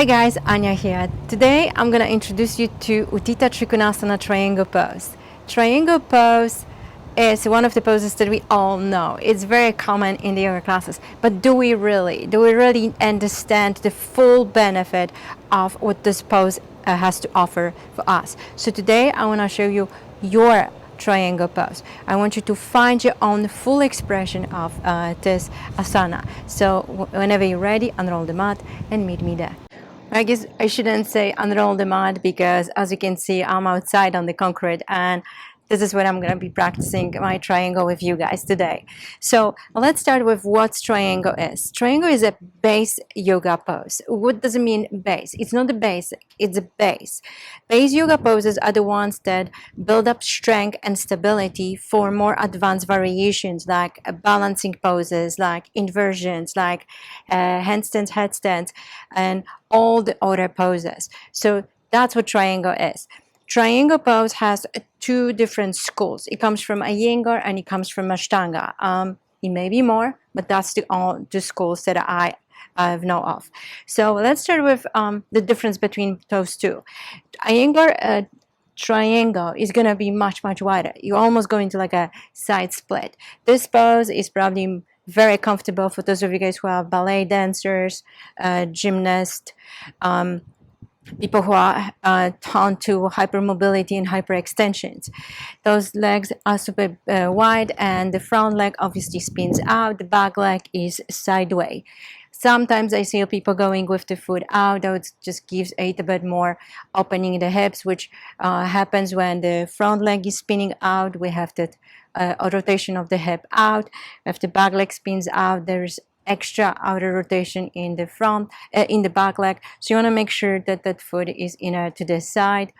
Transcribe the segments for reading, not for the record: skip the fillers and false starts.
Hi guys, Anya here. Today I'm going to introduce you to Utthita Trikonasana triangle pose. Triangle pose is one of the poses that we all know. It's very common in the yoga classes, but do we really? Do we really understand the full benefit of what this pose has to offer for us? So today I want to show you your triangle pose. I want you to find your own full expression of this asana. So whenever you're ready, unroll the mat and meet me there. I guess I shouldn't say unroll the mat because as you can see, I'm outside on the concrete and this is what I'm going to be practicing my triangle with you guys today. So let's start with what triangle is. Triangle is a base yoga pose. What does it mean base? It's not the basic, it's a base. Base yoga poses are the ones that build up strength and stability for more advanced variations like balancing poses, like inversions, like handstands, headstands, and all the other poses. So that's what triangle is. Triangle pose has two different schools. It comes from Iyengar and it comes from Ashtanga. It may be more, but that's all the schools that I know of. So let's start with the difference between those two. Iyengar triangle is going to be much wider. You almost go into like a side split. This pose is probably very comfortable for those of you guys who are ballet dancers, gymnasts, people who are taught to hypermobility and hyperextensions. Those legs are super wide and the front leg obviously spins out, the back leg is sideways. Sometimes I see people going with the foot out. That just gives a bit more opening in the hips, which happens when the front leg is spinning out. We have that rotation of the hip out. If the back leg spins out, there's extra outer rotation in the front, in the back leg. So you want to make sure that that foot is to the side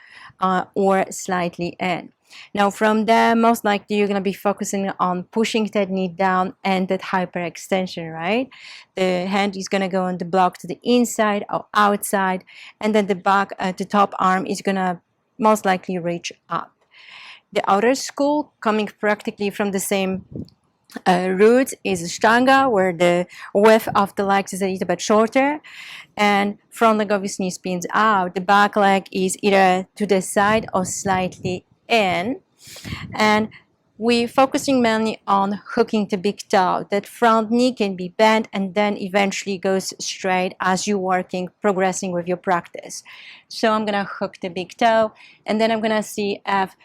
or slightly in. Now from there, most likely you're going to be focusing on pushing that knee down and that hyperextension, right? The hand is going to go on the block to the inside or outside, and then the back, the top arm is going to most likely reach up. The outer school, coming practically from the same root, is Ashtanga, where the width of the legs is a little bit shorter, and front leg obviously spins out. The back leg is either to the side or slightly in, and we're focusing mainly on hooking the big toe. That front knee can be bent and then eventually goes straight as you're progressing with your practice. So I'm gonna hook the big toe, and then I'm gonna see if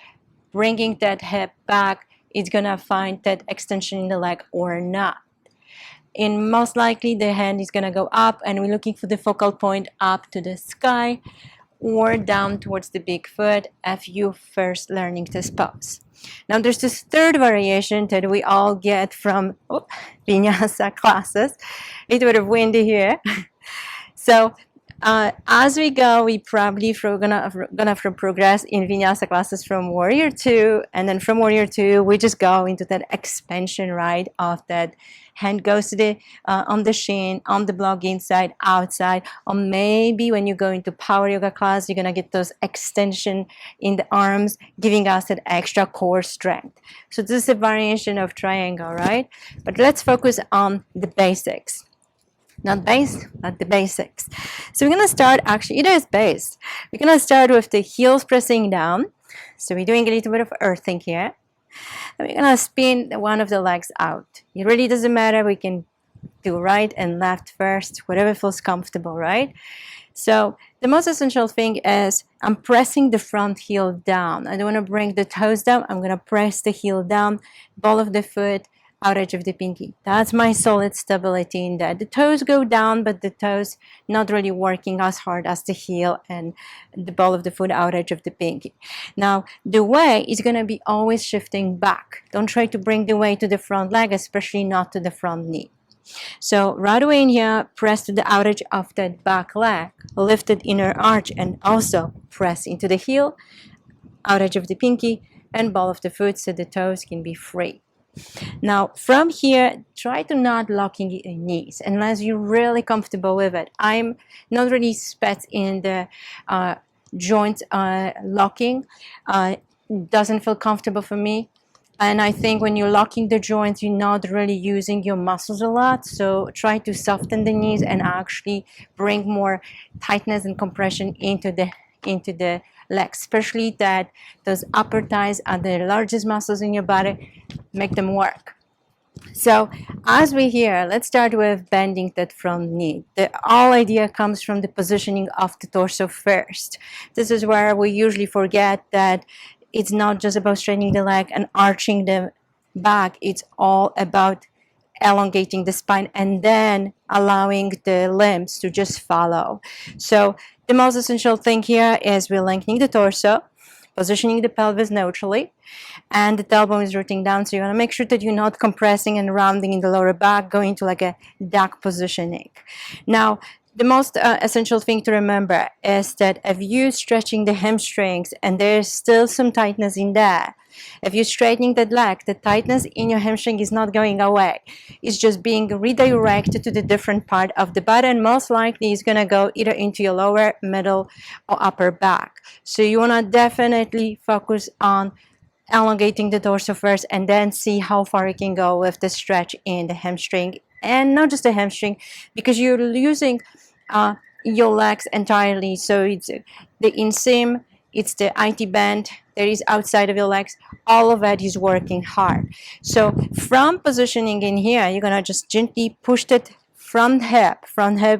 bringing that hip back is gonna find that extension in the leg or not. And most likely the hand is gonna go up, and we're looking for the focal point up to the sky or down towards the big foot if you first learning this pose. Now there's this third variation that we all get from vinyasa classes. It's a bit windy here. So as we go, we probably gonna progress in vinyasa classes from warrior 2, and then from warrior 2 we just go into that expansion, right, of that hand goes to the on the shin, on the block, inside, outside. Or maybe when you go into power yoga class, you're gonna get those extension in the arms, giving us that extra core strength. So this is a variation of triangle, right? But let's focus on the basics. Not the basics. So we're gonna start, actually it is base. We're gonna start with the heels pressing down. So we're doing a little bit of earthing here. And we're gonna spin one of the legs out. It really doesn't matter, we can do right and left first, whatever feels comfortable, right? So the most essential thing is I'm pressing the front heel down. I don't want to bring the toes down. I'm going to press the heel down, ball of the foot, outer edge of the pinky. That's my solid stability in that. The toes go down, but the toes not really working as hard as the heel and the ball of the foot, outer edge of the pinky. Now, the weight is going to be always shifting back. Don't try to bring the weight to the front leg, especially not to the front knee. So right away in here, press to the outer edge of that back leg, lift the inner arch, and also press into the heel, outer edge of the pinky, and ball of the foot so the toes can be free. Now from here, try to not locking your knees unless you're really comfortable with it. I'm not really spec in the joint locking. Doesn't feel comfortable for me. And I think when you're locking the joints, you're not really using your muscles a lot. So try to soften the knees and actually bring more tightness and compression into the legs, especially that those upper thighs are the largest muscles in your body. Make them work. So as we here, let's start with bending that front knee. The whole idea comes from the positioning of the torso first. This is where we usually forget that it's not just about straightening the leg and arching the back. It's all about elongating the spine and then allowing the limbs to just follow. So the most essential thing here is we're lengthening the torso, positioning the pelvis neutrally, and the tailbone is rooting down. So you want to make sure that you're not compressing and rounding in the lower back, going to like a duck positioning. Now, the most essential thing to remember is that if you're stretching the hamstrings and there's still some tightness in there, if you're straightening that leg, the tightness in your hamstring is not going away. It's just being redirected to the different part of the body, and most likely it's going to go either into your lower, middle, or upper back. So you want to definitely focus on elongating the torso first and then see how far you can go with the stretch in the hamstring, and not just the hamstring, because you're using your legs entirely. So it's the inseam, it's the IT band that is outside of your legs. All of that is working hard. So from positioning in here, you're gonna just gently push that front hip,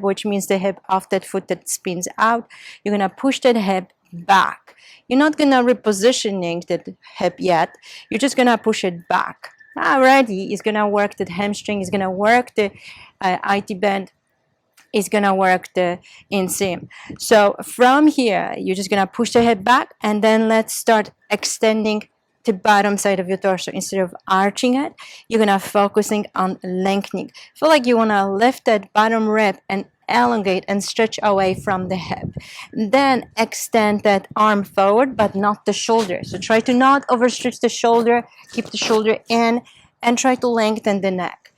which means the hip of that foot that spins out. You're gonna push that hip back. You're not gonna repositioning that hip yet. You're just gonna push it back. Already, it's gonna work the hamstring. It's gonna work the IT band. It's gonna work the inseam. So from here, you're just gonna push the hip back, and then let's start extending the bottom side of your torso. Instead of arching it, you're gonna focusing on lengthening. Feel like you wanna lift that bottom rib and elongate and stretch away from the hip. Then extend that arm forward, but not the shoulder. So try to not overstretch the shoulder, keep the shoulder in, and try to lengthen the neck.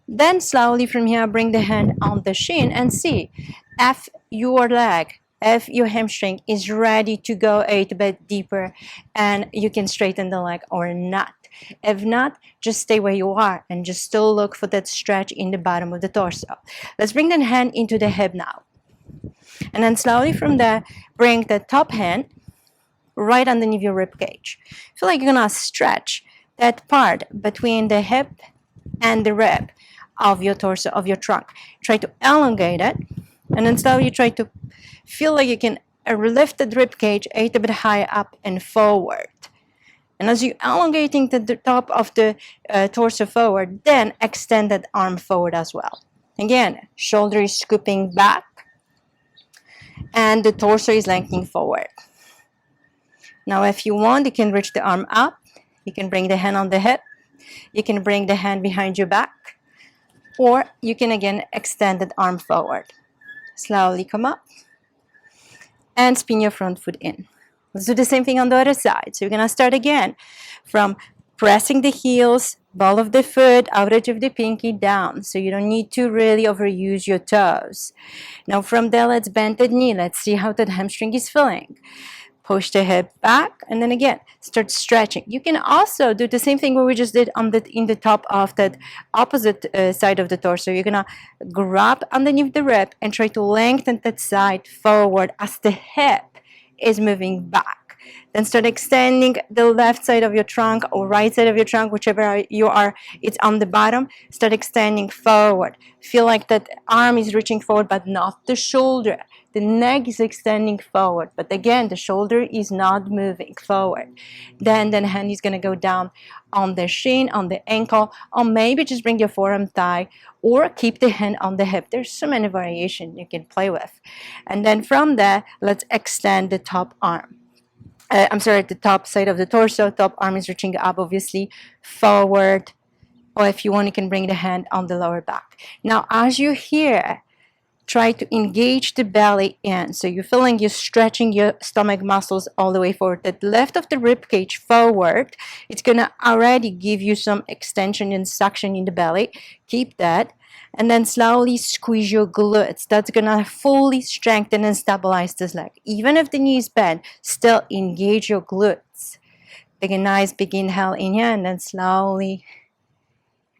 Then slowly from here, bring the hand on the shin and see if your leg, if your hamstring is ready to go a bit deeper and you can straighten the leg or not. If not, just stay where you are and just still look for that stretch in the bottom of the torso. Let's bring the hand into the hip now. And then slowly from there, bring the top hand right underneath your rib cage. Feel like you're gonna stretch that part between the hip and the rib of your torso, of your trunk. Try to elongate it, and then slowly try to feel like you can lift the rib cage a bit higher up and forward. And as you're elongating the top of the torso forward, then extend that arm forward as well. Again, shoulder is scooping back, and the torso is lengthening forward. Now, if you want, you can reach the arm up. You can bring the hand on the hip. You can bring the hand behind your back. Or you can again extend that arm forward. Slowly come up and spin your front foot in. Let's do the same thing on the other side. So you're gonna start again from pressing the heels, ball of the foot, outer edge of the pinky down. So you don't need to really overuse your toes. Now from there, let's bend the knee. Let's see how that hamstring is feeling. Push the hip back, and then again start stretching. You can also do the same thing what we just did on the in the top of that opposite side of the torso. You're gonna grab underneath the rib and try to lengthen that side forward as the hip is moving back. Then start extending the left side of your trunk or right side of your trunk, whichever you are, it's on the bottom. Start extending forward. Feel like that arm is reaching forward, but not the shoulder. The neck is extending forward, but again, the shoulder is not moving forward. Then the hand is going to go down on the shin, on the ankle, or maybe just bring your forearm thigh, or keep the hand on the hip. There's so many variations you can play with. And then from there, let's extend the top arm. The top side of the torso. Top arm is reaching up, obviously, forward. Or if you want, you can bring the hand on the lower back. Now, as you're here, try to engage the belly in. So you're feeling you're stretching your stomach muscles all the way forward. That left of the rib cage forward, it's going to already give you some extension and suction in the belly. Keep that. And then slowly squeeze your glutes. That's going to fully strengthen and stabilize this leg. Even if the knee is bent, still engage your glutes. Take a nice big inhale in here and then slowly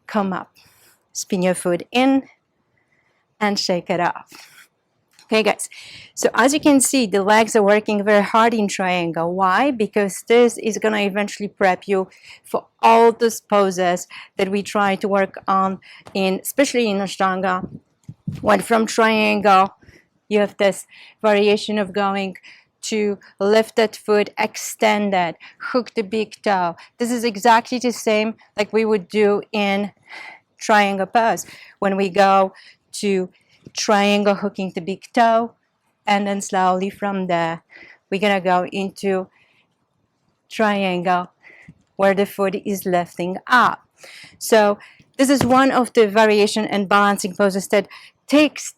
come up. Spin your foot in and shake it off. Okay, guys, so as you can see, the legs are working very hard in triangle. Why? Because this is going to eventually prep you for all those poses that we try to work on, especially in Ashtanga. When from triangle, you have this variation of going to lift that foot, extend it, hook the big toe. This is exactly the same like we would do in triangle pose. When we go to triangle, hooking the big toe, and then slowly from there, we're gonna go into triangle where the foot is lifting up. So this is one of the variation and balancing poses that takes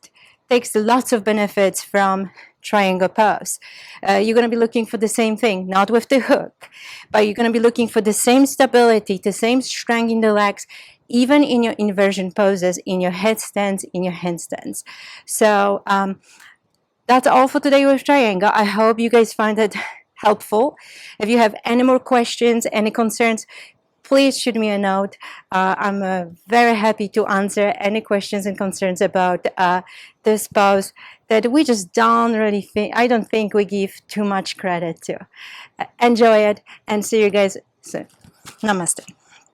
lots of benefits from triangle pose. You're going to be looking for the same thing, not with the hook, but you're going to be looking for the same stability, the same strength in the legs, even in your inversion poses, in your headstands, in your handstands. So that's all for today with triangle. I hope you guys find it helpful. If you have any more questions, any concerns, please shoot me a note. I'm very happy to answer any questions and concerns about this pose that we just don't really think, I don't think we give too much credit to. Enjoy it and see you guys soon. Namaste.